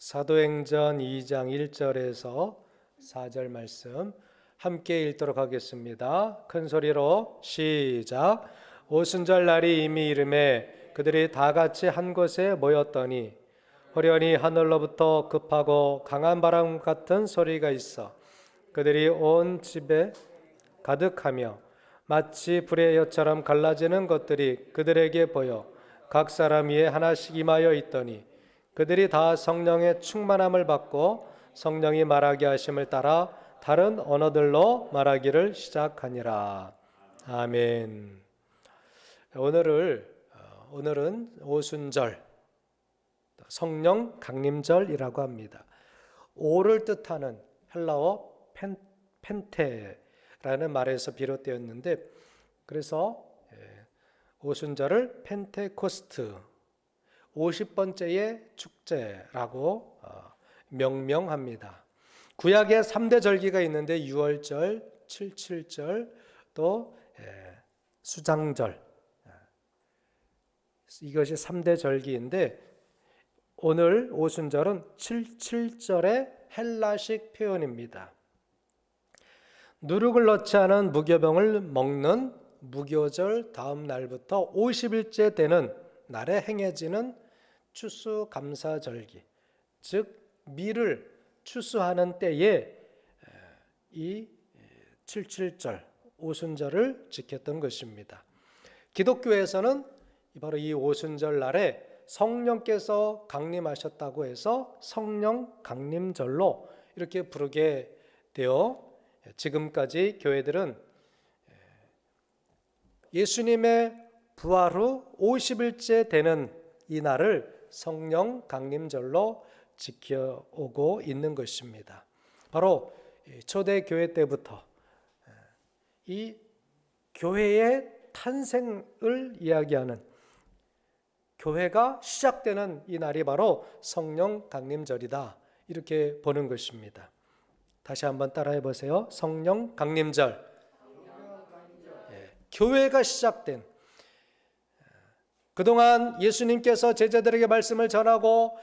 사도행전 2장 1절에서 4절 말씀 함께 읽도록 하겠습니다. 큰 소리로 시작. 오순절 날이 이미 이르매 그들이 다 같이 한 곳에 모였더니 호련히 하늘로부터 급하고 강한 바람 같은 소리가 있어 그들이 온 집에 가득하며 마치 불의 엿처럼 갈라지는 것들이 그들에게 보여 각 사람 위에 하나씩 임하여 있더니 그들이 다 성령의 충만함을 받고 성령이 말하게 하심을 따라 다른 언어들로 말하기를 시작하니라. 아멘. 오늘은 오순절, 성령 강림절이라고 합니다. 오를 뜻하는 헬라어 펜테라는 말에서 비롯되었는데, 그래서 오순절을 펜테코스트 50번째의 축제라고 명명합니다. 구약에 3대 절기가 있는데 유월절, 칠칠절, 또 수장절, 이것이 3대 절기인데 오늘 오순절은 칠칠절의 헬라식 표현입니다. 누룩을 넣지 않은 무교병을 먹는 무교절 다음 날부터 50일째 되는 날에 행해지는 추수감사절기, 즉 밀을 추수하는 때에 이 칠칠절 오순절을 지켰던 것입니다. 기독교에서는 바로 이 오순절 날에 성령께서 강림하셨다고 해서 성령 강림절로 이렇게 부르게 되어 지금까지 교회들은 예수님의 부활 후 50일째 되는 이 날을 성령 강림절로 지켜오고 있는 것입니다. 바로 초대교회 때부터 이 교회의 탄생을 이야기하는, 교회가 시작되는 이 날이 바로 성령 강림절이다, 이렇게 보는 것입니다. 다시 한번 따라해 보세요. 성령 강림절. 교회가 시작된, 그동안 예수님께서 제자들에게 말씀을 전하고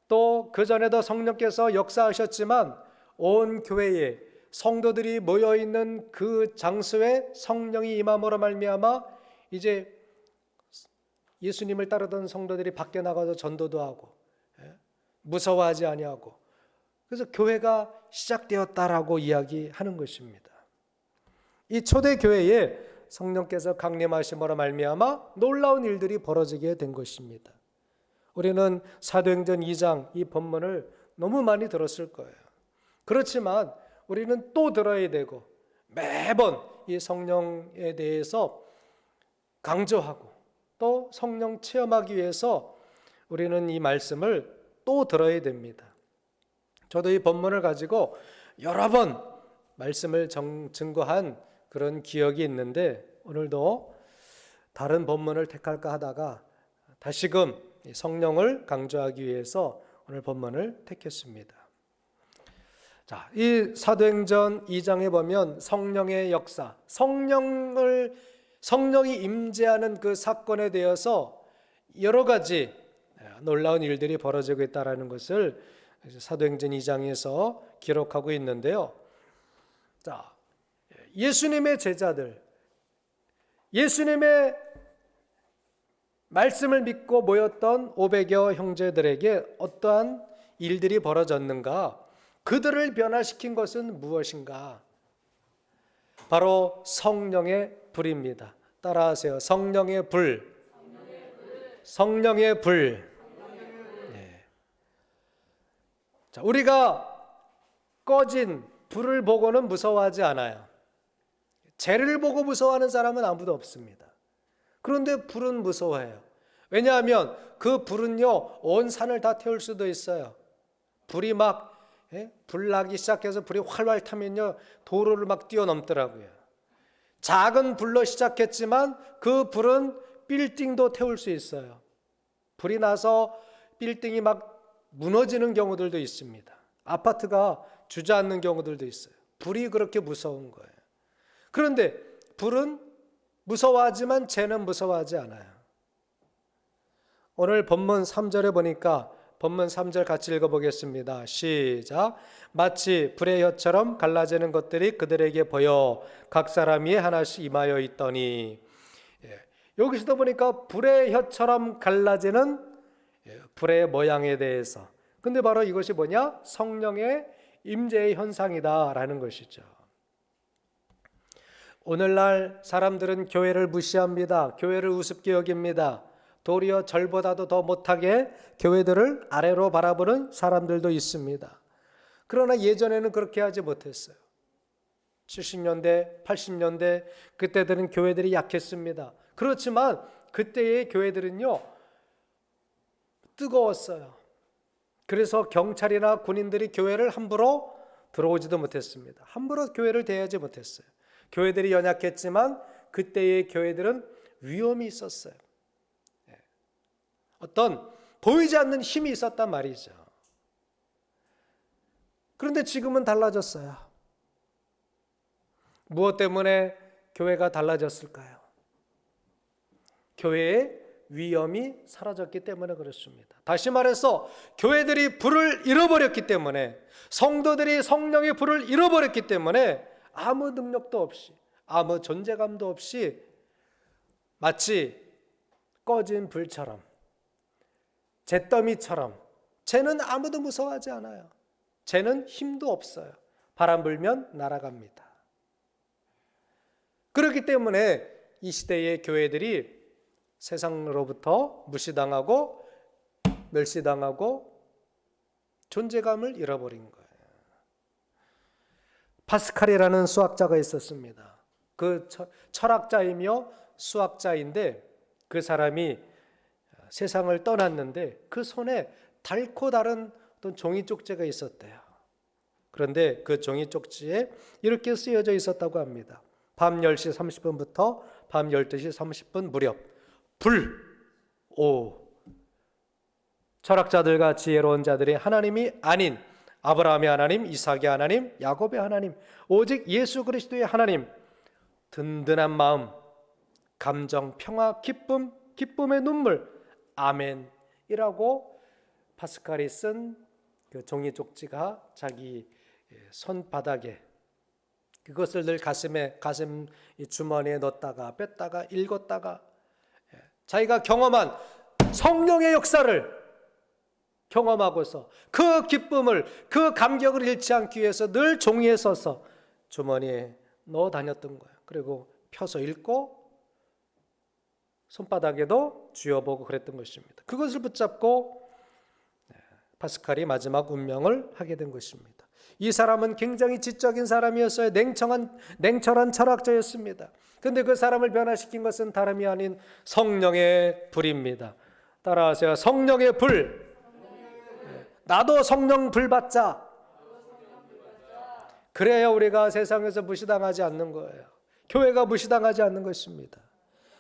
또 그전에도 성령께서 역사하셨지만 온 교회에 성도들이 모여있는 그 장소에 성령이 임함으로 말미암아 이제 예수님을 따르던 성도들이 밖에 나가서 전도도 하고 무서워하지 아니하고, 그래서 교회가 시작되었다라고 이야기하는 것입니다. 이 초대교회에 성령께서 강림하심으로 말미암아 놀라운 일들이 벌어지게 된 것입니다. 우리는 사도행전 2장 이 본문을 너무 많이 들었을 거예요. 그렇지만 우리는 또 들어야 되고 매번 이 성령에 대해서 강조하고 또 성령 체험하기 위해서 우리는 이 말씀을 또 들어야 됩니다. 저도 이 본문을 가지고 여러 번 말씀을 증거한 그런 기억이 있는데 오늘도 다른 본문을 택할까 하다가 다시금 성령을 강조하기 위해서 오늘 본문을 택했습니다. 자, 이 사도행전 2장에 보면 성령의 역사, 성령이 임재하는 그 사건에 대해서 여러 가지 놀라운 일들이 벌어지고 있다는 것을 사도행전 2장에서 기록하고 있는데요. 자, 예수님의 제자들, 예수님의 말씀을 믿고 모였던 500여 형제들에게 어떠한 일들이 벌어졌는가? 그들을 변화시킨 것은 무엇인가? 바로 성령의 불입니다. 따라하세요. 성령의 불. 성령의 불. 네. 자, 우리가 꺼진 불을 보고는 무서워하지 않아요. 재를 보고 무서워하는 사람은 아무도 없습니다. 그런데 불은 무서워해요. 왜냐하면 그 불은요, 온 산을 다 태울 수도 있어요. 불이 막 불나기 시작해서 불이 활활 타면요, 도로를 막 뛰어넘더라고요. 작은 불로 시작했지만 그 불은 빌딩도 태울 수 있어요. 불이 나서 빌딩이 막 무너지는 경우들도 있습니다. 아파트가 주저앉는 경우들도 있어요. 불이 그렇게 무서운 거예요. 그런데 불은 무서워하지만 죄는 무서워하지 않아요. 오늘 본문 3절에 보니까 본문 3절 같이 읽어보겠습니다. 시작. 마치 불의 혀처럼 갈라지는 것들이 그들에게 보여 각 사람이 하나씩 임하여 있더니. 여기서도 보니까 불의 혀처럼 갈라지는 불의 모양에 대해서, 근데 바로 이것이 뭐냐? 성령의 임재의 현상이다라는 것이죠. 오늘날 사람들은 교회를 무시합니다. 교회를 우습게 여깁니다. 도리어 절보다도 더 못하게 교회들을 아래로 바라보는 사람들도 있습니다. 그러나 예전에는 그렇게 하지 못했어요. 70년대, 80년대 그때들은 교회들이 약했습니다. 그렇지만 그때의 교회들은요, 뜨거웠어요. 그래서 경찰이나 군인들이 교회를 함부로 들어오지도 못했습니다. 함부로 교회를 대하지 못했어요. 교회들이 연약했지만 그때의 교회들은 위험이 있었어요. 어떤 보이지 않는 힘이 있었단 말이죠. 그런데 지금은 달라졌어요. 무엇 때문에 교회가 달라졌을까요? 교회의 위험이 사라졌기 때문에 그렇습니다. 다시 말해서 교회들이 불을 잃어버렸기 때문에, 성도들이 성령의 불을 잃어버렸기 때문에 아무 능력도 없이, 아무 존재감도 없이 마치 꺼진 불처럼, 잿더미처럼, 쟤는 아무도 무서워하지 않아요. 쟤는 힘도 없어요. 바람 불면 날아갑니다. 그렇기 때문에 이 시대의 교회들이 세상으로부터 무시당하고 멸시당하고 존재감을 잃어버린 거예요. 파스칼이라는 수학자가 있었습니다. 그 철학자이며 수학자인데, 그 사람이 세상을 떠났는데 그 손에 닳고 다른 어떤 종이 쪽지가 있었대요. 그런데 그 종이 쪽지에 이렇게 쓰여져 있었다고 합니다. 밤 10시 30분부터 밤 12시 30분 무렵, 철학자들과 지혜로운 자들이 하나님이 아닌 아브라함의 하나님, 이삭의 하나님, 야곱의 하나님, 오직 예수 그리스도의 하나님, 든든한 마음, 감정, 평화, 기쁨, 기쁨의 눈물, 아멘이라고 파스칼이 쓴 그 종이 쪽지가 자기 손바닥에, 그것을 늘 가슴 주머니에 넣었다가 뺐다가 읽었다가 자기가 경험한 성령의 역사를 경험하고서 그 기쁨을, 그 감격을 잃지 않기 위해서 늘 종이에 써서 주머니에 넣어 다녔던 거예요. 그리고 펴서 읽고 손바닥에도 쥐어보고 그랬던 것입니다. 그것을 붙잡고 파스칼이 마지막 운명을 하게 된 것입니다. 이 사람은 굉장히 지적인 사람이었어요. 냉철한 철학자였습니다. 그런데 그 사람을 변화시킨 것은 다름이 아닌 성령의 불입니다. 따라하세요. 성령의 불. 나도 성령 불 받자. 그래야 우리가 세상에서 무시당하지 않는 거예요. 교회가 무시당하지 않는 것입니다.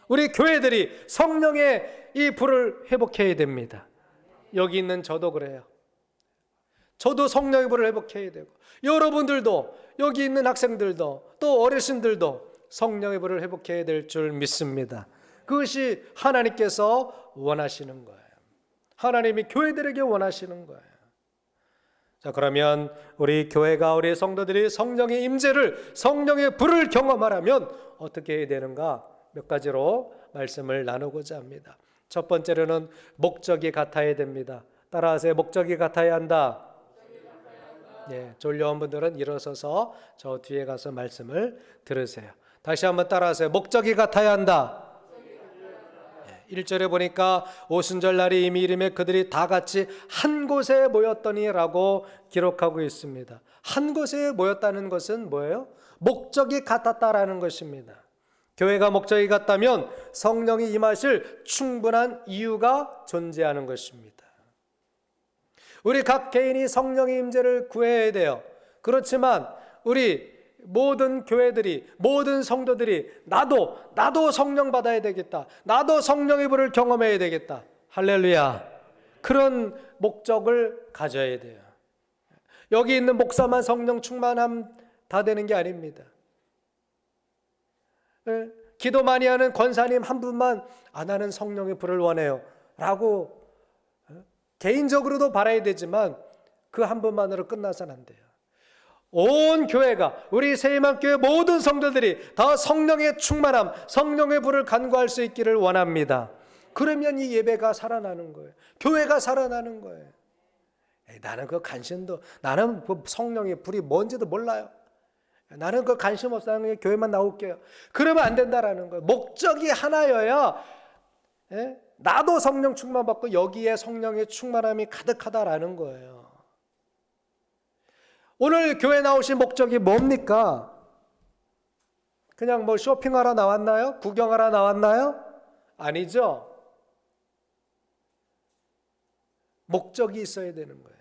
우리 교회들이 성령의 이 불을 회복해야 됩니다. 여기 있는 저도 그래요. 저도 성령의 불을 회복해야 되고, 여러분들도, 여기 있는 학생들도, 또 어르신들도 성령의 불을 회복해야 될 줄 믿습니다. 그것이 하나님께서 원하시는 거예요. 하나님이 교회들에게 원하시는 거예요. 자, 그러면 우리 교회가, 우리 성도들이 성령의 임재를, 성령의 불을 경험하려면 어떻게 해야 되는가? 몇 가지로 말씀을 나누고자 합니다. 첫 번째로는 목적이 같아야 됩니다. 따라하세요. 목적이 같아야 한다. 졸려온 분들은 일어서서 저 뒤에 가서 말씀을 들으세요. 다시 한번 따라하세요. 목적이 같아야 한다. 1절에 보니까 오순절 날이 이미 이르매 그들이 다 같이 한 곳에 모였더니라고 기록하고 있습니다. 한 곳에 모였다는 것은 뭐예요? 목적이 같았다라는 것입니다. 교회가 목적이 같다면 성령이 임하실 충분한 이유가 존재하는 것입니다. 우리 각 개인이 성령의 임재를 구해야 돼요. 그렇지만 우리 모든 교회들이, 모든 성도들이 나도 성령 받아야 되겠다, 나도 성령의 불을 경험해야 되겠다, 할렐루야, 그런 목적을 가져야 돼요. 여기 있는 목사만 성령 충만함 다 되는 게 아닙니다. 기도 많이 하는 권사님 한 분만 나는 성령의 불을 원해요 라고 개인적으로도 바라야 되지만 그 한 번만으로 끝나서는 안 돼요. 온 교회가, 우리 새희망교회 모든 성도들이 더 성령의 충만함, 성령의 불을 간구할 수 있기를 원합니다. 그러면 이 예배가 살아나는 거예요. 교회가 살아나는 거예요. 나는 그 관심도, 나는 그 성령의 불이 뭔지도 몰라요. 나는 그 관심 없어. 나는 교회만 나올게요. 그러면 안 된다라는 거예요. 목적이 하나여야 나도 성령 충만 받고 여기에 성령의 충만함이 가득하다라는 거예요. 오늘 교회 나오신 목적이 뭡니까? 그냥 뭐 쇼핑하러 나왔나요? 구경하러 나왔나요? 아니죠. 목적이 있어야 되는 거예요.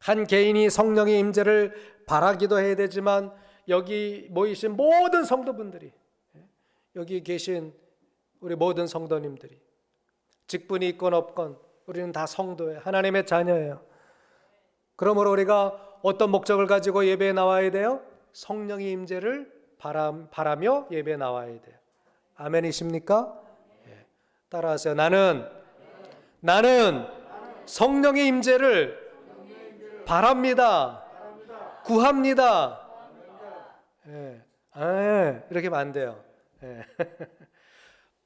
한 개인이 성령의 임재를 바라기도 해야 되지만 여기 모이신 모든 성도분들이, 여기 계신 우리 모든 성도님들이, 직분이 있건 없건 우리는 다 성도예요. 하나님의 자녀예요. 그러므로 우리가 어떤 목적을 가지고 예배에 나와야 돼요? 성령의 임재를 바라며 예배에 나와야 돼요. 아멘이십니까? 따라하세요. 나는 성령의 임재를 바랍니다. 구합니다. 이렇게 하면 안 돼요.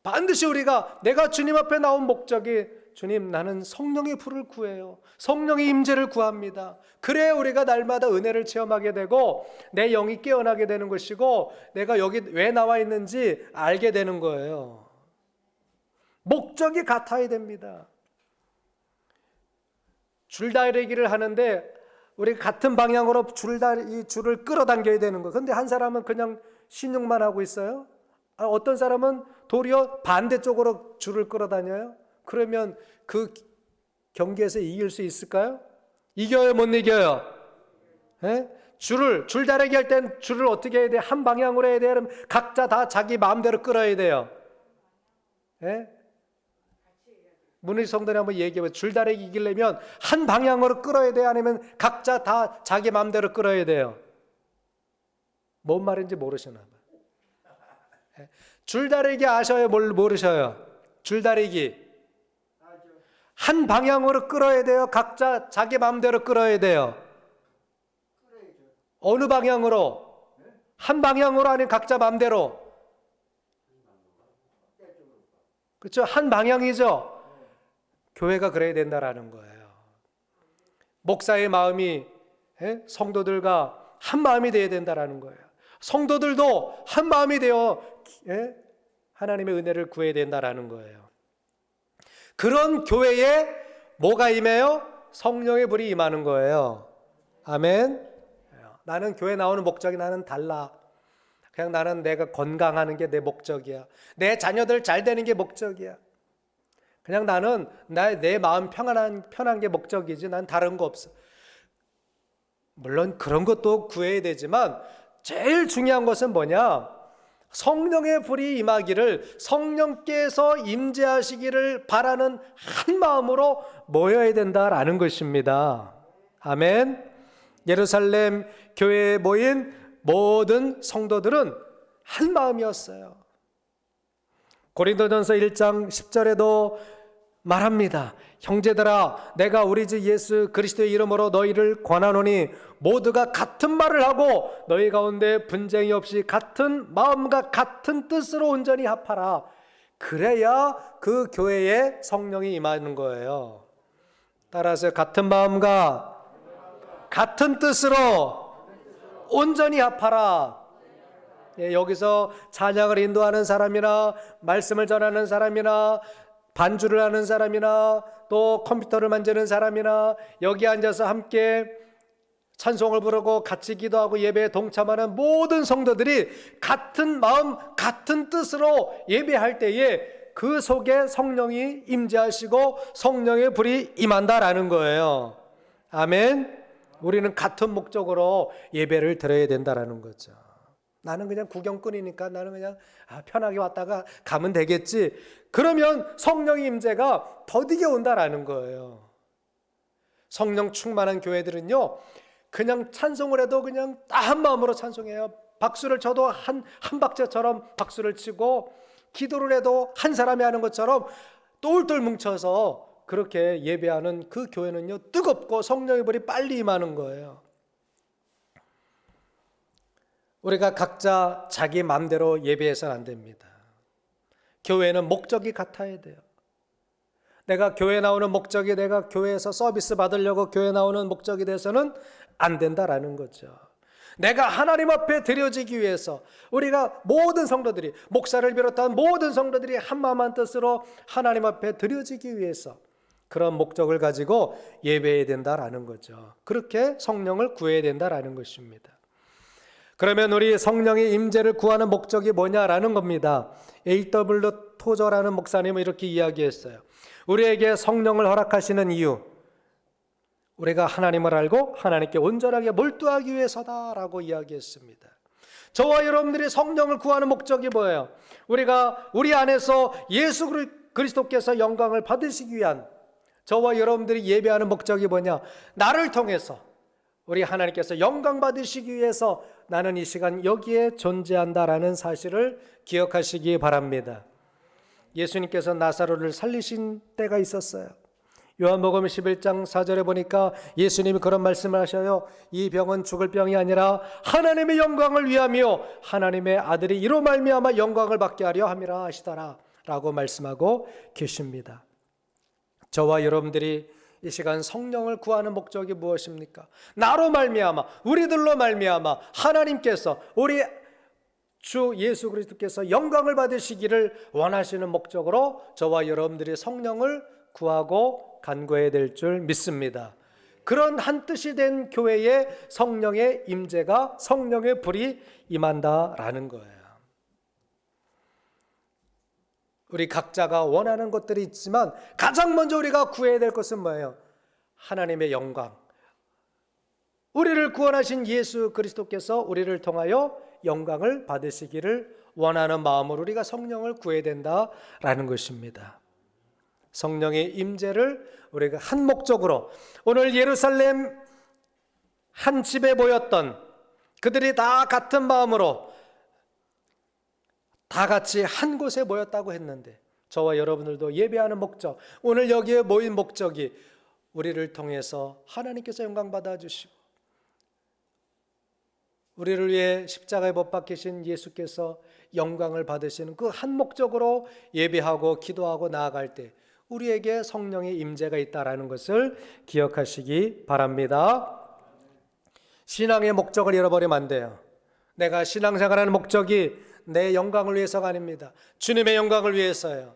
반드시 우리가, 내가 주님 앞에 나온 목적이, 주님, 나는 성령의 불을 구해요. 성령의 임재를 구합니다. 그래야 우리가 날마다 은혜를 체험하게 되고 내 영이 깨어나게 되는 것이고 내가 여기 왜 나와 있는지 알게 되는 거예요. 목적이 같아야 됩니다. 줄다리기를 하는데 우리 같은 방향으로 줄을 끌어당겨야 되는 거예요. 그런데 한 사람은 그냥 신용만 하고 있어요. 어떤 사람은 도리어 반대쪽으로 줄을 끌어다녀요. 그러면 그 경기에서 이길 수 있을까요? 이겨요, 못 이겨요? 줄다리기 할 땐 줄을 어떻게 해야 돼요? 한 방향으로 해야 돼요? 그럼 각자 다 자기 마음대로 끌어야 돼요. 문의 성도님 한번 얘기해봐요. 줄다리기 이기려면 한 방향으로 끌어야 돼요? 아니면 각자 다 자기 마음대로 끌어야 돼요? 뭔 말인지 모르시나 봐요. 줄다리기 아셔요? 모르셔요? 줄다리기 한 방향으로 끌어야 돼요? 각자 자기 마음대로 끌어야 돼요? 어느 방향으로? 한 방향으로 아니면 각자 마음대로? 그렇죠? 한 방향이죠? 교회가 그래야 된다라는 거예요. 목사의 마음이 성도들과 한 마음이 되어야 된다라는 거예요. 성도들도 한 마음이 되어 하나님의 은혜를 구해야 된다라는 거예요. 그런 교회에 뭐가 임해요? 성령의 불이 임하는 거예요. 아멘. 나는 교회 나오는 목적이 나는 달라. 그냥 나는 내가 건강하는 게 내 목적이야. 내 자녀들 잘 되는 게 목적이야. 그냥 나는 내 마음 편한 게 목적이지 난 다른 거 없어. 물론 그런 것도 구해야 되지만 제일 중요한 것은 뭐냐? 성령의 불이 임하기를, 성령께서 임재하시기를 바라는 한 마음으로 모여야 된다라는 것입니다. 아멘. 예루살렘 교회에 모인 모든 성도들은 한 마음이었어요. 고린도전서 1장 10절에도 말합니다. 형제들아, 내가 우리 주 예수 그리스도의 이름으로 너희를 권하노니 모두가 같은 말을 하고 너희 가운데 분쟁이 없이 같은 마음과 같은 뜻으로 온전히 합하라. 그래야 그 교회에 성령이 임하는 거예요. 따라서 같은 마음과 같은 뜻으로 온전히 합하라. 여기서 찬양을 인도하는 사람이나 말씀을 전하는 사람이나 반주를 하는 사람이나 또 컴퓨터를 만지는 사람이나 여기 앉아서 함께 찬송을 부르고 같이 기도하고 예배에 동참하는 모든 성도들이 같은 마음 같은 뜻으로 예배할 때에 그 속에 성령이 임재하시고 성령의 불이 임한다라는 거예요. 아멘. 우리는 같은 목적으로 예배를 드려야 된다라는 거죠. 나는 그냥 구경꾼이니까 나는 그냥 편하게 왔다가 가면 되겠지. 그러면 성령의 임재가 더디게 온다라는 거예요. 성령 충만한 교회들은요, 그냥 찬송을 해도 그냥 한 마음으로 찬송해요. 박수를 쳐도 한 박자처럼 박수를 치고, 기도를 해도 한 사람이 하는 것처럼 똘똘 뭉쳐서 그렇게 예배하는 그 교회는요, 뜨겁고 성령의 불이 빨리 임하는 거예요. 우리가 각자 자기 마음대로 예배해서는 안 됩니다. 교회는 목적이 같아야 돼요. 내가 교회 나오는 목적이 내가 교회에서 서비스 받으려고 교회 나오는 목적이 돼서는 안 된다라는 거죠. 내가 하나님 앞에 드려지기 위해서 우리가 모든 성도들이, 목사를 비롯한 모든 성도들이 한마음 한뜻으로 하나님 앞에 드려지기 위해서 그런 목적을 가지고 예배해야 된다라는 거죠. 그렇게 성령을 구해야 된다라는 것입니다. 그러면 우리 성령의 임재를 구하는 목적이 뭐냐라는 겁니다. A.W. 토저라는 목사님은 이렇게 이야기했어요. 우리에게 성령을 허락하시는 이유, 우리가 하나님을 알고 하나님께 온전하게 몰두하기 위해서다라고 이야기했습니다. 저와 여러분들이 성령을 구하는 목적이 뭐예요? 우리가 우리 안에서 예수 그리스도께서 영광을 받으시기 위한, 저와 여러분들이 예배하는 목적이 뭐냐? 나를 통해서 우리 하나님께서 영광 받으시기 위해서 나는 이 시간 여기에 존재한다라는 사실을 기억하시기 바랍니다. 예수님께서 나사로를 살리신 때가 있었어요. 요한복음 11장 4절에 보니까 예수님이 그런 말씀을 하셔요. 이 병은 죽을 병이 아니라 하나님의 영광을 위하며 하나님의 아들이 이로 말미암아 영광을 받게 하려 함이라 하시더라 라고 말씀하고 계십니다. 저와 여러분들이 이 시간 성령을 구하는 목적이 무엇입니까? 나로 말미암아, 우리들로 말미암아 하나님께서, 우리 주 예수 그리스도께서 영광을 받으시기를 원하시는 목적으로 저와 여러분들이 성령을 구하고 간구해야 될 줄 믿습니다. 그런 한 뜻이 된 교회에 성령의 임재가, 성령의 불이 임한다라는 거예요. 우리 각자가 원하는 것들이 있지만 가장 먼저 우리가 구해야 될 것은 뭐예요? 하나님의 영광. 우리를 구원하신 예수 그리스도께서 우리를 통하여 영광을 받으시기를 원하는 마음으로 우리가 성령을 구해야 된다라는 것입니다. 성령의 임재를 우리가 한 목적으로, 오늘 예루살렘 한 집에 모였던 그들이 다 같은 마음으로 다 같이 한 곳에 모였다고 했는데, 저와 여러분들도 예배하는 목적, 오늘 여기에 모인 목적이 우리를 통해서 하나님께서 영광 받아주시고 우리를 위해 십자가에 못 박히신 예수께서 영광을 받으시는 그 한 목적으로 예배하고 기도하고 나아갈 때 우리에게 성령의 임재가 있다라는 것을 기억하시기 바랍니다. 신앙의 목적을 잃어버리면 안 돼요. 내가 신앙생활하는 목적이 내 영광을 위해서가 아닙니다. 주님의 영광을 위해서예요.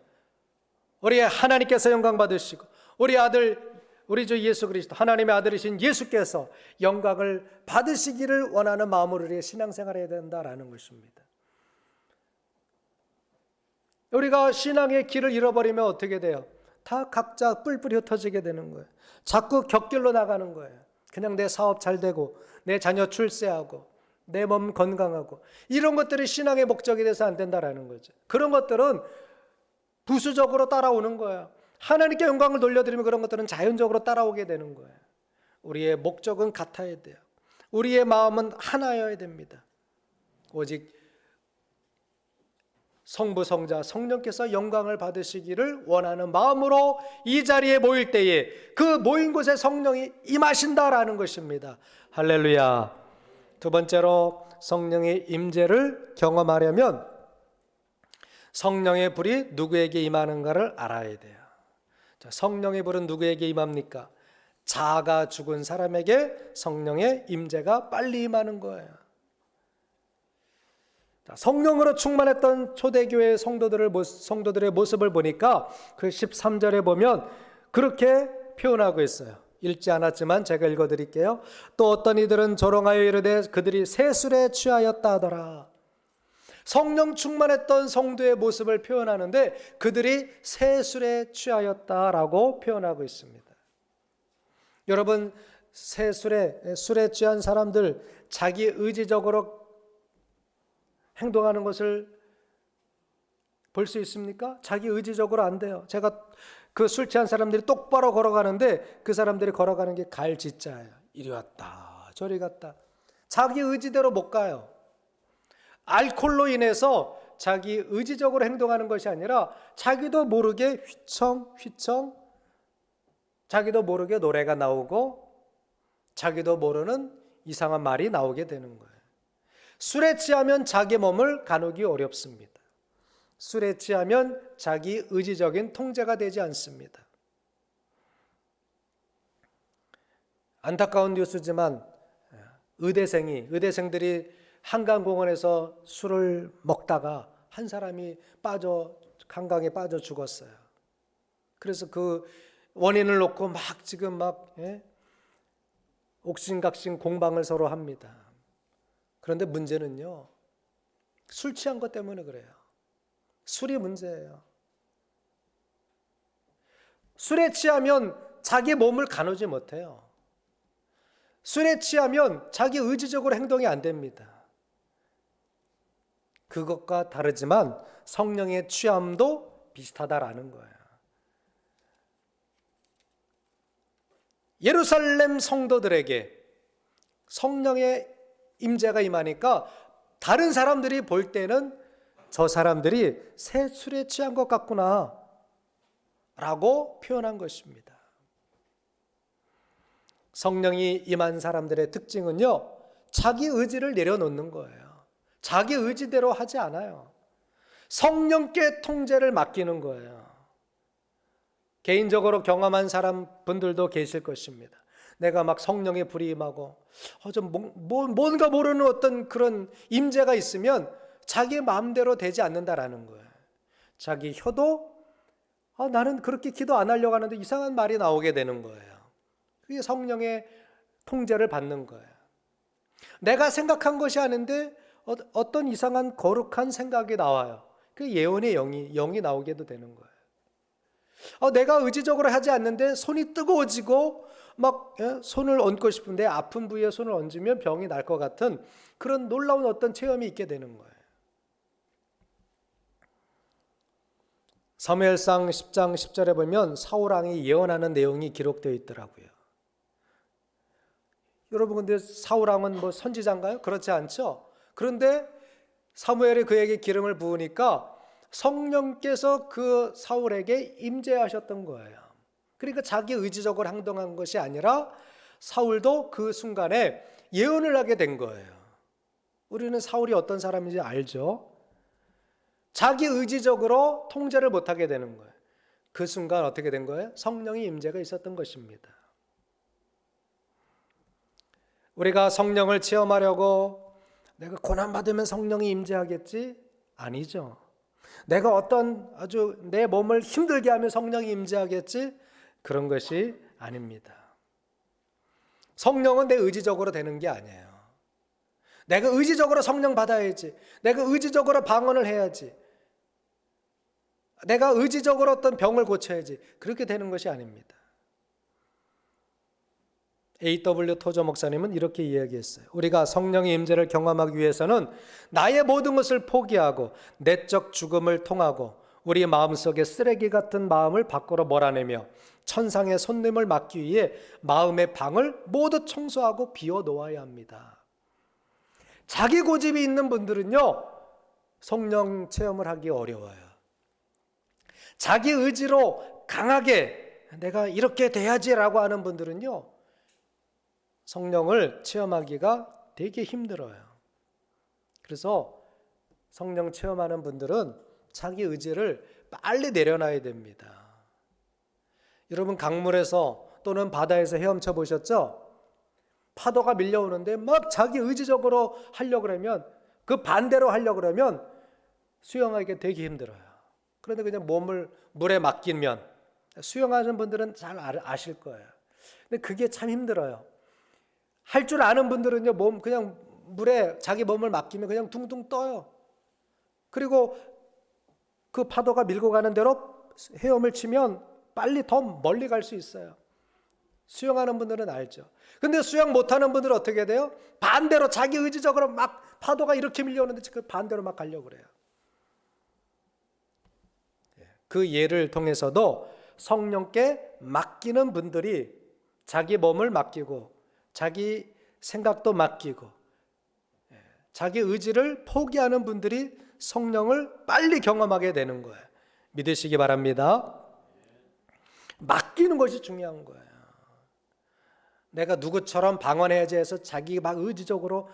우리 하나님께서 영광 받으시고 우리 아들, 우리 주 예수 그리스도, 하나님의 아들이신 예수께서 영광을 받으시기를 원하는 마음으로 우리의 신앙생활을 해야 된다라는 것입니다. 우리가 신앙의 길을 잃어버리면 어떻게 돼요? 다 각자 뿔뿔이 흩어지게 되는 거예요. 자꾸 곁길로 나가는 거예요. 그냥 내 사업 잘 되고 내 자녀 출세하고 내 몸 건강하고, 이런 것들이 신앙의 목적이 돼서 안 된다라는 거죠. 그런 것들은 부수적으로 따라오는 거예요. 하나님께 영광을 돌려드리면 그런 것들은 자연적으로 따라오게 되는 거예요. 우리의 목적은 같아야 돼요. 우리의 마음은 하나여야 됩니다. 오직 성부, 성자, 성령께서 영광을 받으시기를 원하는 마음으로 이 자리에 모일 때에 그 모인 곳에 성령이 임하신다라는 것입니다. 할렐루야. 두 번째로 성령의 임재를 경험하려면 성령의 불이 누구에게 임하는가를 알아야 돼요. 자, 성령의 불은 누구에게 임합니까? 자아가 죽은 사람에게 성령의 임재가 빨리 임하는 거예요. 자, 성령으로 충만했던 초대교회 성도들의 모습을 보니까 그 13절에 보면 그렇게 표현하고 있어요. 읽지 않았지만 제가 읽어드릴게요. 또 어떤 이들은 조롱하여 이르되 그들이 세술에 취하였다 하더라. 성령 충만했던 성도의 모습을 표현하는데 그들이 세술에 취하였다라고 표현하고 있습니다. 여러분, 술에 취한 사람들 자기 의지적으로 행동하는 것을 볼 수 있습니까? 자기 의지적으로 안 돼요. 제가 그 술 취한 사람들이 똑바로 걸어가는데 그 사람들이 걸어가는 게 갈짓자예요. 이리 왔다 저리 갔다. 자기 의지대로 못 가요. 알코올로 인해서 자기 의지적으로 행동하는 것이 아니라 자기도 모르게 휘청휘청 자기도 모르게 노래가 나오고 자기도 모르는 이상한 말이 나오게 되는 거예요. 술에 취하면 자기 몸을 가누기 어렵습니다. 술에 취하면 자기 의지적인 통제가 되지 않습니다. 안타까운 뉴스지만 의대생들이 한강공원에서 술을 먹다가 한 사람이 한강에 빠져 죽었어요. 그래서 그 원인을 놓고 지금 옥신각신 공방을 서로 합니다. 그런데 문제는요, 술 취한 것 때문에 그래요. 술이 문제예요. 술에 취하면 자기 몸을 가누지 못해요. 술에 취하면 자기 의지적으로 행동이 안 됩니다. 그것과 다르지만 성령의 취함도 비슷하다라는 거예요. 예루살렘 성도들에게 성령의 임재가 임하니까 다른 사람들이 볼 때는 저 사람들이 새 술에 취한 것 같구나 라고 표현한 것입니다. 성령이 임한 사람들의 특징은요, 자기 의지를 내려놓는 거예요. 자기 의지대로 하지 않아요. 성령께 통제를 맡기는 거예요. 개인적으로 경험한 분들도 계실 것입니다. 내가 성령의 불이 임하고 뭔가 모르는 어떤 그런 임재가 있으면 자기 마음대로 되지 않는다라는 거예요. 자기 혀도 나는 그렇게 기도 안 하려고 하는데 이상한 말이 나오게 되는 거예요. 그게 성령의 통제를 받는 거예요. 내가 생각한 것이 아닌데 어떤 이상한 거룩한 생각이 나와요. 그 예언의 영이 나오게도 되는 거예요. 내가 의지적으로 하지 않는데 손이 뜨거워지고 손을 얹고 싶은데 아픈 부위에 손을 얹으면 병이 날 것 같은 그런 놀라운 어떤 체험이 있게 되는 거예요. 사무엘상 10장 10절에 보면 사울 왕이 예언하는 내용이 기록되어 있더라고요. 여러분, 근데 사울 왕은 선지자인가요? 그렇지 않죠. 그런데 사무엘이 그에게 기름을 부으니까 성령께서 그 사울에게 임재하셨던 거예요. 그러니까 자기 의지적으로 행동한 것이 아니라 사울도 그 순간에 예언을 하게 된 거예요. 우리는 사울이 어떤 사람인지 알죠? 자기 의지적으로 통제를 못하게 되는 거예요. 그 순간 어떻게 된 거예요? 성령의 임재가 있었던 것입니다. 우리가 성령을 체험하려고 내가 고난받으면 성령이 임재하겠지? 아니죠. 내가 아주 내 몸을 힘들게 하면 성령이 임재하겠지? 그런 것이 아닙니다. 성령은 내 의지적으로 되는 게 아니에요. 내가 의지적으로 성령 받아야지. 내가 의지적으로 방언을 해야지. 내가 의지적으로 어떤 병을 고쳐야지. 그렇게 되는 것이 아닙니다. A.W. 토저 목사님은 이렇게 이야기했어요. 우리가 성령의 임재를 경험하기 위해서는 나의 모든 것을 포기하고 내적 죽음을 통하고 우리 마음속에 쓰레기 같은 마음을 밖으로 몰아내며 천상의 손님을 맞기 위해 마음의 방을 모두 청소하고 비워놓아야 합니다. 자기 고집이 있는 분들은요, 성령 체험을 하기 어려워요. 자기 의지로 강하게 내가 이렇게 돼야지라고 하는 분들은요, 성령을 체험하기가 되게 힘들어요. 그래서 성령 체험하는 분들은 자기 의지를 빨리 내려놔야 됩니다. 여러분, 강물에서 또는 바다에서 헤엄쳐 보셨죠? 파도가 밀려오는데 자기 의지적으로 하려고 그러면, 그 반대로 하려고 그러면 수영하기가 되게 힘들어요. 그런데 그냥 몸을 물에 맡기면, 수영하는 분들은 잘 아실 거예요. 근데 그게 참 힘들어요. 할 줄 아는 분들은요, 그냥 물에 자기 몸을 맡기면 그냥 둥둥 떠요. 그리고 그 파도가 밀고 가는 대로 헤엄을 치면 빨리 더 멀리 갈 수 있어요. 수영하는 분들은 알죠. 근데 수영 못하는 분들은 어떻게 돼요? 반대로 자기 의지적으로 파도가 이렇게 밀려오는데 그 반대로 가려고 그래요. 그 예를 통해서도 성령께 맡기는 분들이 자기 몸을 맡기고 자기 생각도 맡기고 자기 의지를 포기하는 분들이 성령을 빨리 경험하게 되는 거예요. 믿으시기 바랍니다. 맡기는 것이 중요한 거예요. 내가 누구처럼 방언해야지 해서 자기 막 의지적으로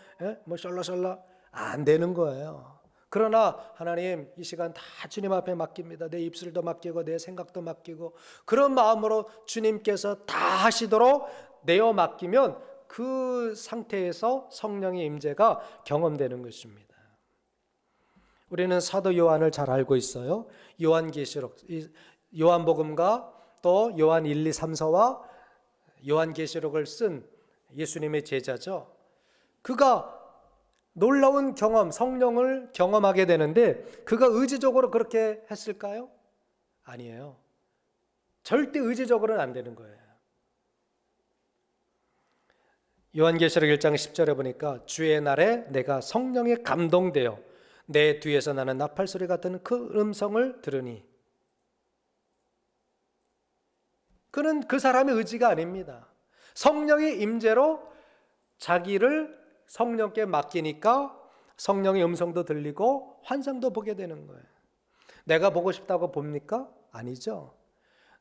뭐 셜라셜라 안 되는 거예요. 그러나 하나님 이 시간 다 주님 앞에 맡깁니다. 내 입술도 맡기고 내 생각도 맡기고 그런 마음으로 주님께서 다 하시도록 내어 맡기면 그 상태에서 성령의 임재가 경험되는 것입니다. 우리는 사도 요한을 잘 알고 있어요. 요한계시록, 요한복음과 또 요한 1, 2, 3서와 요한계시록을 쓴 예수님의 제자죠. 그가 놀라운 경험, 성령을 경험하게 되는데 그가 의지적으로 그렇게 했을까요? 아니에요. 절대 의지적으로는 안 되는 거예요. 요한계시록 1장 10절에 보니까 주의 날에 내가 성령에 감동되어 내 뒤에서 나는 나팔소리 같은 그 음성을 들으니, 그는 그 사람의 의지가 아닙니다. 성령의 임재로 자기를 성령께 맡기니까 성령의 음성도 들리고 환상도 보게 되는 거예요. 내가 보고 싶다고 봅니까? 아니죠.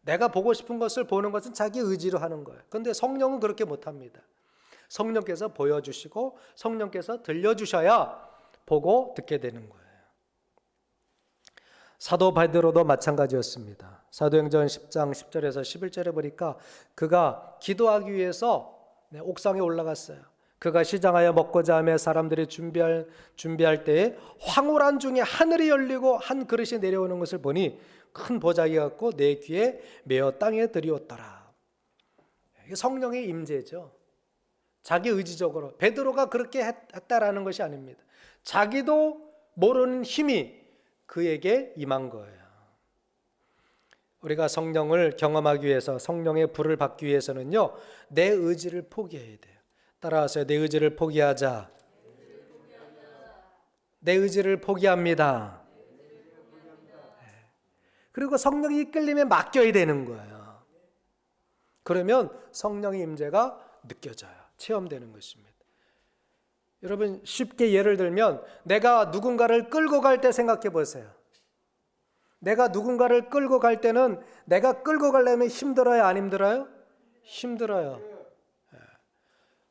내가 보고 싶은 것을 보는 것은 자기 의지로 하는 거예요. 그런데 성령은 그렇게 못합니다. 성령께서 보여주시고 성령께서 들려주셔야 보고 듣게 되는 거예요. 사도 바디로도 마찬가지였습니다. 사도행전 10장 10절에서 11절에 보니까 그가 기도하기 위해서 옥상에 올라갔어요. 그가 시장하여 먹고자 하며 사람들이 준비할 때에 황홀한 중에 하늘이 열리고 한 그릇이 내려오는 것을 보니 큰 보자기 같고 내 귀에 메어 땅에 들이었더라. 이게 성령의 임재죠. 자기 의지적으로. 베드로가 그렇게 했다라는 것이 아닙니다. 자기도 모르는 힘이 그에게 임한 거예요. 우리가 성령을 경험하기 위해서, 성령의 불을 받기 위해서는요, 내 의지를 포기해야 돼요. 따라하세요. 내 의지를 포기하자. 내 의지를 포기합니다. 그리고 성령이 이끌림에 맡겨야 되는 거예요. 그러면 성령의 임재가 느껴져요. 체험되는 것입니다. 여러분, 쉽게 예를 들면 내가 누군가를 끌고 갈 때 생각해 보세요. 내가 누군가를 끌고 갈 때는 내가 끌고 가려면 힘들어요, 안 힘들어요? 힘들어요.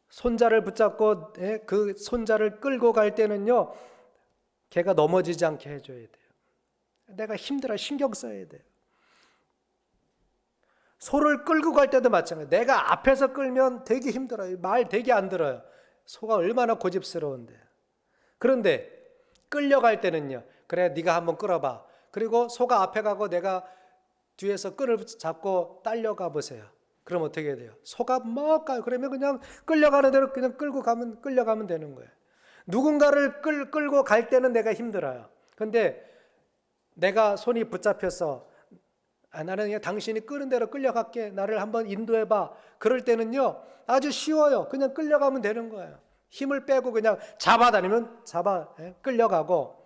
손자를 붙잡고 그 손자를 끌고 갈 때는요, 걔가 넘어지지 않게 해줘야 돼요. 내가 힘들어요. 신경 써야 돼요. 소를 끌고 갈 때도 마찬가지예요. 내가 앞에서 끌면 되게 힘들어요. 말 되게 안 들어요. 소가 얼마나 고집스러운데. 그런데 끌려갈 때는요, 그래 네가 한번 끌어봐. 그리고 소가 앞에 가고 내가 뒤에서 끈을 잡고 딸려가 보세요. 그럼 어떻게 돼요? 소가 막 가요. 그러면 그냥 끌려가는 대로 그냥 끌려가면 되는 거예요. 누군가를 끌고 갈 때는 내가 힘들어요. 근데 내가 손이 붙잡혀서 나는 그냥 당신이 끄는 대로 끌려갈게. 나를 한번 인도해봐. 그럴 때는요, 아주 쉬워요. 그냥 끌려가면 되는 거예요. 힘을 빼고 그냥 잡아다니면 끌려가고,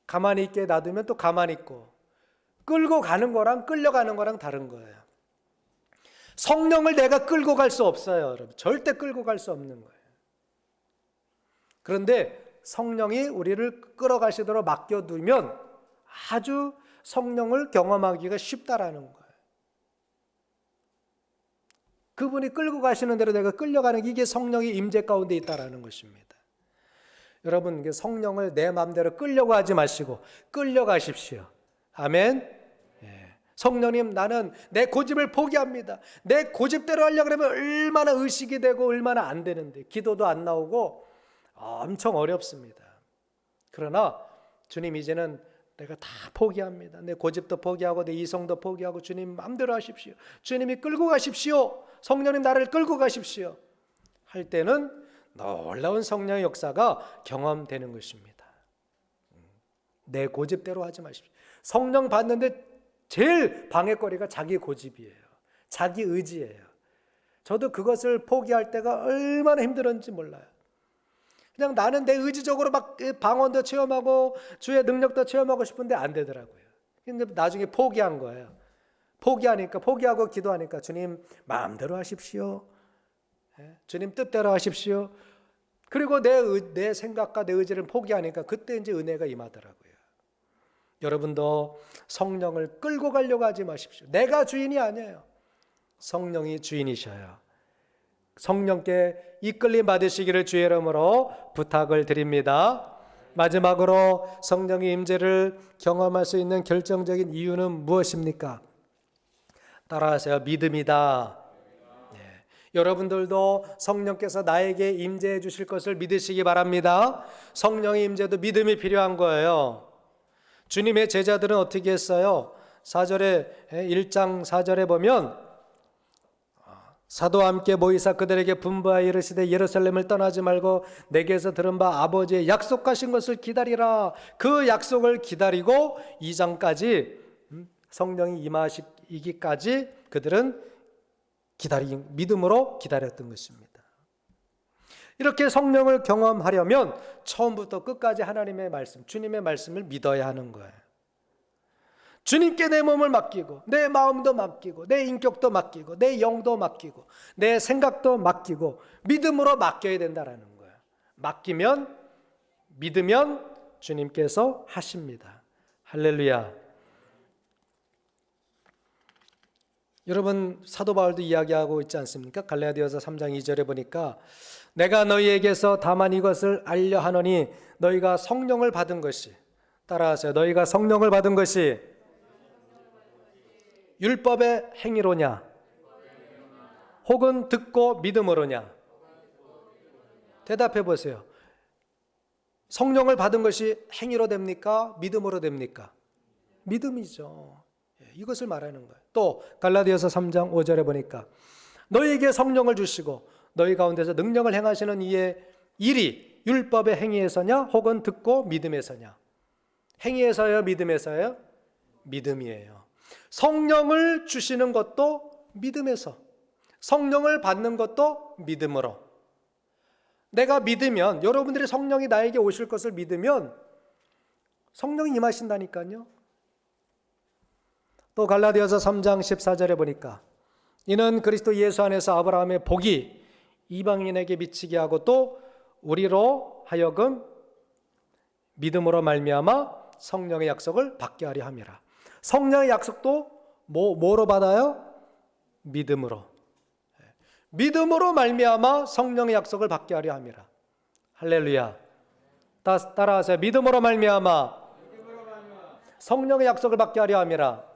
가만히 있게 놔두면 또 가만히 있고, 끌고 가는 거랑 끌려가는 거랑 다른 거예요. 성령을 내가 끌고 갈 수 없어요, 여러분. 절대 끌고 갈 수 없는 거예요. 그런데 성령이 우리를 끌어가시도록 맡겨두면 아주 성령을 경험하기가 쉽다라는 거예요. 그분이 끌고 가시는 대로 내가 끌려가는, 이게 성령의 임재 가운데 있다라는 것입니다. 여러분, 성령을 내 마음대로 끌려고 하지 마시고 끌려가십시오. 아멘. 성령님, 나는 내 고집을 포기합니다. 내 고집대로 하려고 그러면 얼마나 의식이 되고 얼마나 안 되는데, 기도도 안 나오고 엄청 어렵습니다. 그러나 주님, 이제는 내가 다 포기합니다. 내 고집도 포기하고 내 이성도 포기하고 주님 마음대로 하십시오. 주님이 끌고 가십시오. 성령님, 나를 끌고 가십시오. 할 때는 놀라운 성령의 역사가 경험되는 것입니다. 내 고집대로 하지 마십시오. 성령 받는데 제일 방해거리가 자기 고집이에요. 자기 의지예요. 저도 그것을 포기할 때가 얼마나 힘들었는지 몰라요. 그냥 나는 내 의지적으로 막 방언도 체험하고 주의 능력도 체험하고 싶은데 안 되더라고요. 근데 나중에 포기한 거예요. 포기하고 기도하니까 주님 마음대로 하십시오. 주님 뜻대로 하십시오. 그리고 내 생각과 내 의지를 포기하니까 그때 이제 은혜가 임하더라고요. 여러분도 성령을 끌고 가려고 하지 마십시오. 내가 주인이 아니에요. 성령이 주인이셔요. 성령께 이끌림 받으시기를 주의 이름으로 부탁을 드립니다. 마지막으로 성령의 임재를 경험할 수 있는 결정적인 이유는 무엇입니까? 따라하세요. 믿음이다. 여러분들도 성령께서 나에게 임재해 주실 것을 믿으시기 바랍니다. 성령의 임재도 믿음이 필요한 거예요. 주님의 제자들은 어떻게 했어요? 4절에 1장 4절에 보면 사도와 함께 모이사 그들에게 분부하여 이르시되 예루살렘을 떠나지 말고 내게서 들은 바 아버지의 약속하신 것을 기다리라. 그 약속을 기다리고 2장까지 성령이 임하시기까지 그들은 믿음으로 기다렸던 것입니다. 이렇게 성령을 경험하려면 처음부터 끝까지 하나님의 말씀, 주님의 말씀을 믿어야 하는 거예요. 주님께 내 몸을 맡기고 내 마음도 맡기고 내 인격도 맡기고 내 영도 맡기고 내 생각도 맡기고 믿음으로 맡겨야 된다라는 거예요. 믿으면 주님께서 하십니다. 할렐루야. 여러분 사도 바울도 이야기하고 있지 않습니까? 갈라디아서 3장 2절에 보니까 내가 너희에게서 다만 이것을 알려 하노니 너희가 성령을 받은 것이, 따라하세요. 너희가 성령을 받은 것이 율법의 행위로냐 혹은 듣고 믿음으로냐? 대답해 보세요. 성령을 받은 것이 행위로 됩니까? 믿음으로 됩니까? 믿음이죠. 이것을 말하는 거예요. 또 갈라디아서 3장 5절에 보니까 너희에게 성령을 주시고 너희 가운데서 능력을 행하시는 이의 일이 율법의 행위에서냐 혹은 듣고 믿음에서냐? 행위에서요, 믿음에서요? 믿음이에요. 성령을 주시는 것도 믿음에서, 성령을 받는 것도 믿음으로. 내가 믿으면, 여러분들이 성령이 나에게 오실 것을 믿으면 성령이 임하신다니까요. 또 갈라디아서 3장 14절에 보니까 이는 그리스도 예수 안에서 아브라함의 복이 이방인에게 미치게 하고 또 우리로 하여금 믿음으로 말미암아 성령의 약속을 받게 하려 함이라. 성령의 약속도 뭐로 받아요? 믿음으로. 믿음으로 말미암아 성령의 약속을 받게 하려 함이라. 할렐루야. 따라하세요. 믿음으로 말미암아 성령의 약속을 받게 하려 함이라.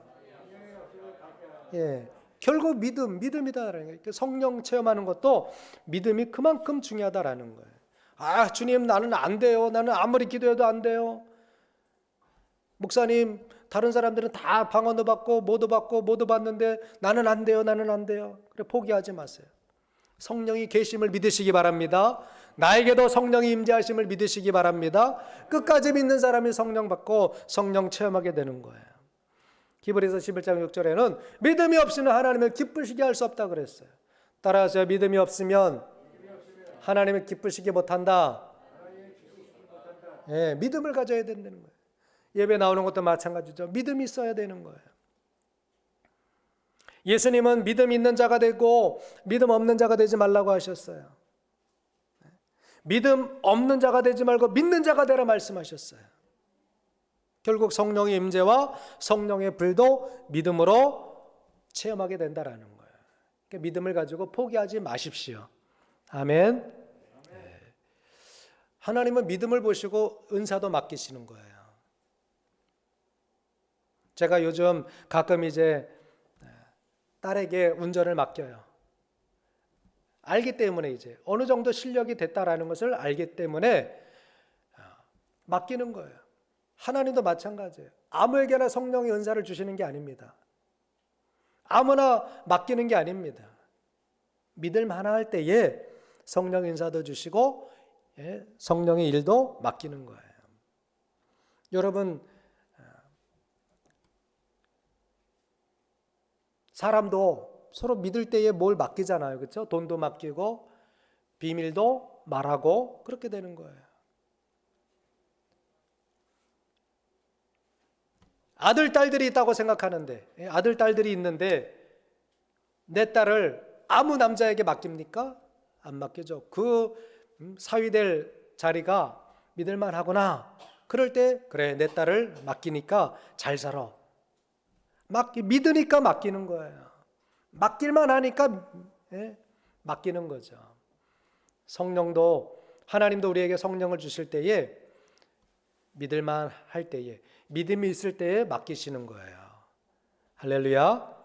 예, 결국 믿음이다라는 거예요. 성령 체험하는 것도 믿음이 그만큼 중요하다라는 거예요. 아, 주님 나는 안 돼요. 나는 아무리 기도해도 안 돼요. 목사님, 다른 사람들은 다 방언도 받고 뭐도 받는데 나는 안 돼요. 그래 포기하지 마세요. 성령이 계심을 믿으시기 바랍니다. 나에게도 성령이 임재하심을 믿으시기 바랍니다. 끝까지 믿는 사람이 성령 받고 성령 체험하게 되는 거예요. 히브리서 11장 6절에는 믿음이 없이는 하나님을 기쁘시게 할 수 없다 그랬어요. 따라하세요. 믿음이 없으면 하나님을 기쁘시게 못한다. 예, 믿음을 가져야 된다는 거예요. 예배 나오는 것도 마찬가지죠. 믿음이 있어야 되는 거예요. 예수님은 믿음 있는 자가 되고 믿음 없는 자가 되지 말라고 하셨어요. 믿음 없는 자가 되지 말고 믿는 자가 되라 말씀하셨어요. 결국 성령의 임재와 성령의 불도 믿음으로 체험하게 된다라는 거예요. 그러니까 믿음을 가지고 포기하지 마십시오. 아멘. 하나님은 믿음을 보시고 은사도 맡기시는 거예요. 제가 요즘 가끔 이제 딸에게 운전을 맡겨요. 알기 때문에 이제 어느 정도 실력이 됐다라는 것을 알기 때문에 맡기는 거예요. 하나님도 마찬가지예요. 아무에게나 성령의 은사를 주시는 게 아닙니다. 아무나 맡기는 게 아닙니다. 믿을 만할 때에 성령의 은사도 주시고 성령의 일도 맡기는 거예요. 여러분, 사람도 서로 믿을 때에 뭘 맡기잖아요. 그렇죠? 돈도 맡기고 비밀도 말하고 그렇게 되는 거예요. 아들, 딸들이 있다고 생각하는데, 아들, 딸들이 있는데 내 딸을 아무 남자에게 맡깁니까? 안 맡기죠. 그 사위될 자리가 믿을만 하구나 그럴 때 그래 내 딸을 맡기니까 잘 살아. 믿으니까 맡기는 거예요. 맡길만 하니까 맡기는 거죠. 성령도 하나님도 우리에게 성령을 주실 때에 믿을만 할 때에 믿음이 있을 때에 맡기시는 거예요. 할렐루야.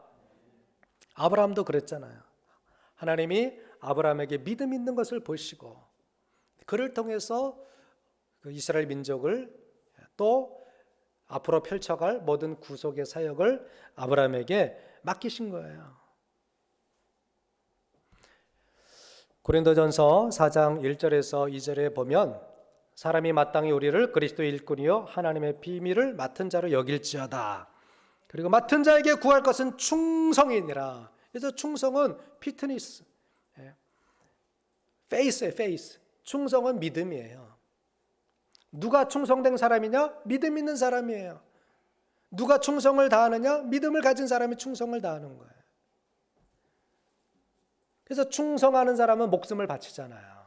아브라함도 그랬잖아요. 하나님이 아브라함에게 믿음 있는 것을 보시고 그를 통해서 그 이스라엘 민족을 또 앞으로 펼쳐갈 모든 구속의 사역을 아브라함에게 맡기신 거예요. 고린도전서 4장 1절에서 2절에 보면 사람이 마땅히 우리를 그리스도의 일꾼이요 하나님의 비밀을 맡은 자로 여길지어다. 그리고 맡은 자에게 구할 것은 충성이니라. 그래서 충성은 피트니스, 페이스예요. 페이스. 충성은 믿음이에요. 누가 충성된 사람이냐? 믿음 있는 사람이에요. 누가 충성을 다하느냐? 믿음을 가진 사람이 충성을 다하는 거예요. 그래서 충성하는 사람은 목숨을 바치잖아요.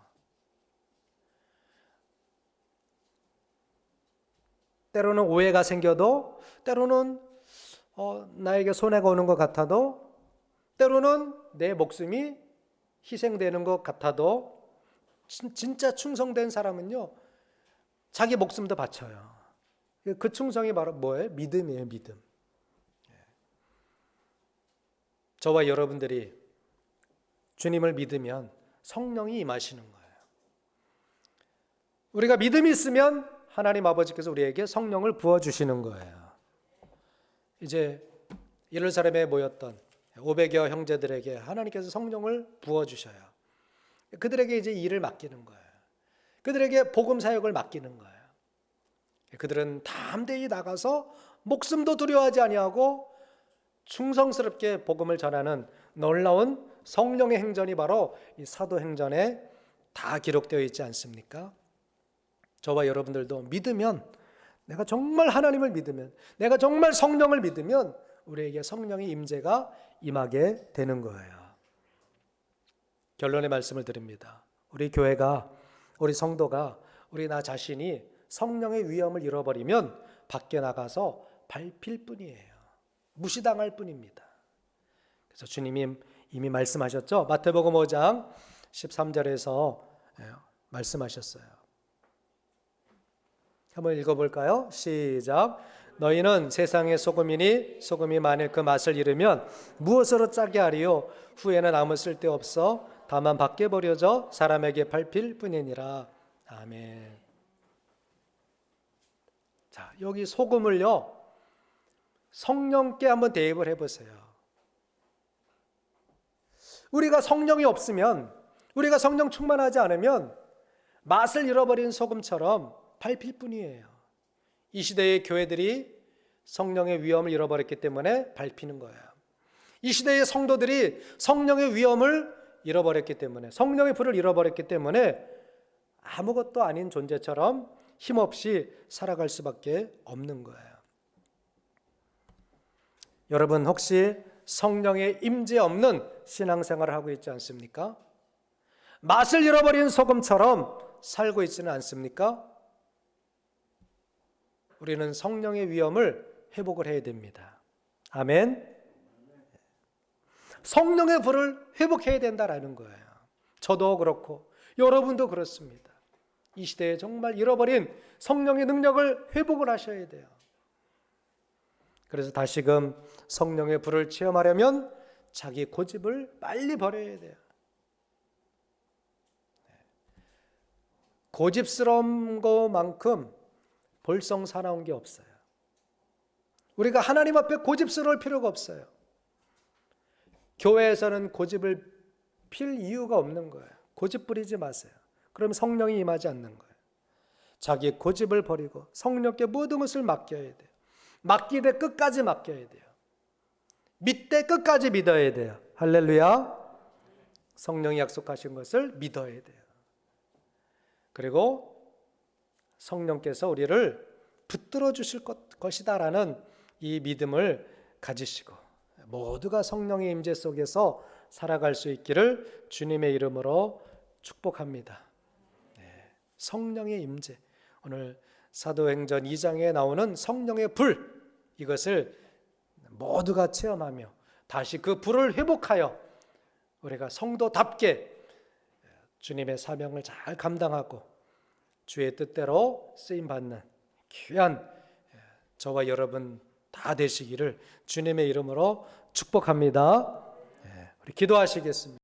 때로는 오해가 생겨도, 때로는 나에게 손해가 오는 것 같아도, 때로는 내 목숨이 희생되는 것 같아도 진짜 충성된 사람은요 자기 목숨도 바쳐요. 그 충성이 바로 뭐예요? 믿음이에요. 믿음. 저와 여러분들이 주님을 믿으면 성령이 임하시는 거예요. 우리가 믿음이 있으면 하나님 아버지께서 우리에게 성령을 부어주시는 거예요. 이제 예루살렘에 모였던 500여 형제들에게 하나님께서 성령을 부어주셔요. 그들에게 이제 일을 맡기는 거예요. 그들에게 복음 사역을 맡기는 거예요. 그들은 담대히 나가서 목숨도 두려워하지 아니하고 충성스럽게 복음을 전하는 놀라운 성령의 행전이 바로 이 사도행전에 다 기록되어 있지 않습니까? 저와 여러분들도 믿으면, 내가 정말 하나님을 믿으면, 내가 정말 성령을 믿으면 우리에게 성령의 임재가 임하게 되는 거예요. 결론의 말씀을 드립니다. 우리 교회가, 우리 성도가, 우리 나 자신이 성령의 위엄을 잃어버리면 밖에 나가서 밟힐 뿐이에요. 무시당할 뿐입니다. 그래서 주님이 이미 말씀하셨죠. 마태복음 5장 13절에서 말씀하셨어요. 한번 읽어볼까요? 시작. 너희는 세상의 소금이니 소금이 만일 그 맛을 잃으면 무엇으로 짜게 하리요? 후에는 아무 쓸데없어 다만 밖에 버려져 사람에게 밟힐 뿐이니라. 아멘. 자, 여기 소금을요 성령께 한번 대입을 해보세요. 우리가 성령이 없으면, 우리가 성령 충만하지 않으면 맛을 잃어버린 소금처럼 밟힐 뿐이에요. 이 시대의 교회들이 성령의 위엄을 잃어버렸기 때문에 밟히는 거예요. 이 시대의 성도들이 성령의 위엄을 잃어버렸기 때문에, 성령의 불을 잃어버렸기 때문에 아무것도 아닌 존재처럼 힘없이 살아갈 수밖에 없는 거예요. 여러분 혹시 성령의 임재 없는 신앙생활을 하고 있지 않습니까? 맛을 잃어버린 소금처럼 살고 있지는 않습니까? 우리는 성령의 위엄을 회복을 해야 됩니다. 아멘. 성령의 불을 회복해야 된다라는 거예요. 저도 그렇고 여러분도 그렇습니다. 이 시대에 정말 잃어버린 성령의 능력을 회복을 하셔야 돼요. 그래서 다시금 성령의 불을 체험하려면 자기 고집을 빨리 버려야 돼요. 고집스러운 것만큼 볼썽사나운 게 없어요. 우리가 하나님 앞에 고집스러울 필요가 없어요. 교회에서는 고집을 필 이유가 없는 거예요. 고집 부리지 마세요. 그럼 성령이 임하지 않는 거예요. 자기 고집을 버리고 성령께 모든 것을 맡겨야 돼요. 맡기되 끝까지 맡겨야 돼요. 믿되 끝까지 믿어야 돼요. 할렐루야. 성령이 약속하신 것을 믿어야 돼요. 그리고 성령께서 우리를 붙들어 주실 것이다라는 이 믿음을 가지시고 모두가 성령의 임재 속에서 살아갈 수 있기를 주님의 이름으로 축복합니다. 성령의 임재. 오늘 사도행전 2장에 나오는 성령의 불, 이것을 모두가 체험하며 다시 그 불을 회복하여 우리가 성도답게 주님의 사명을 잘 감당하고 주의 뜻대로 쓰임받는 귀한 저와 여러분 다 되시기를 주님의 이름으로 축복합니다. 우리 기도하시겠습니다.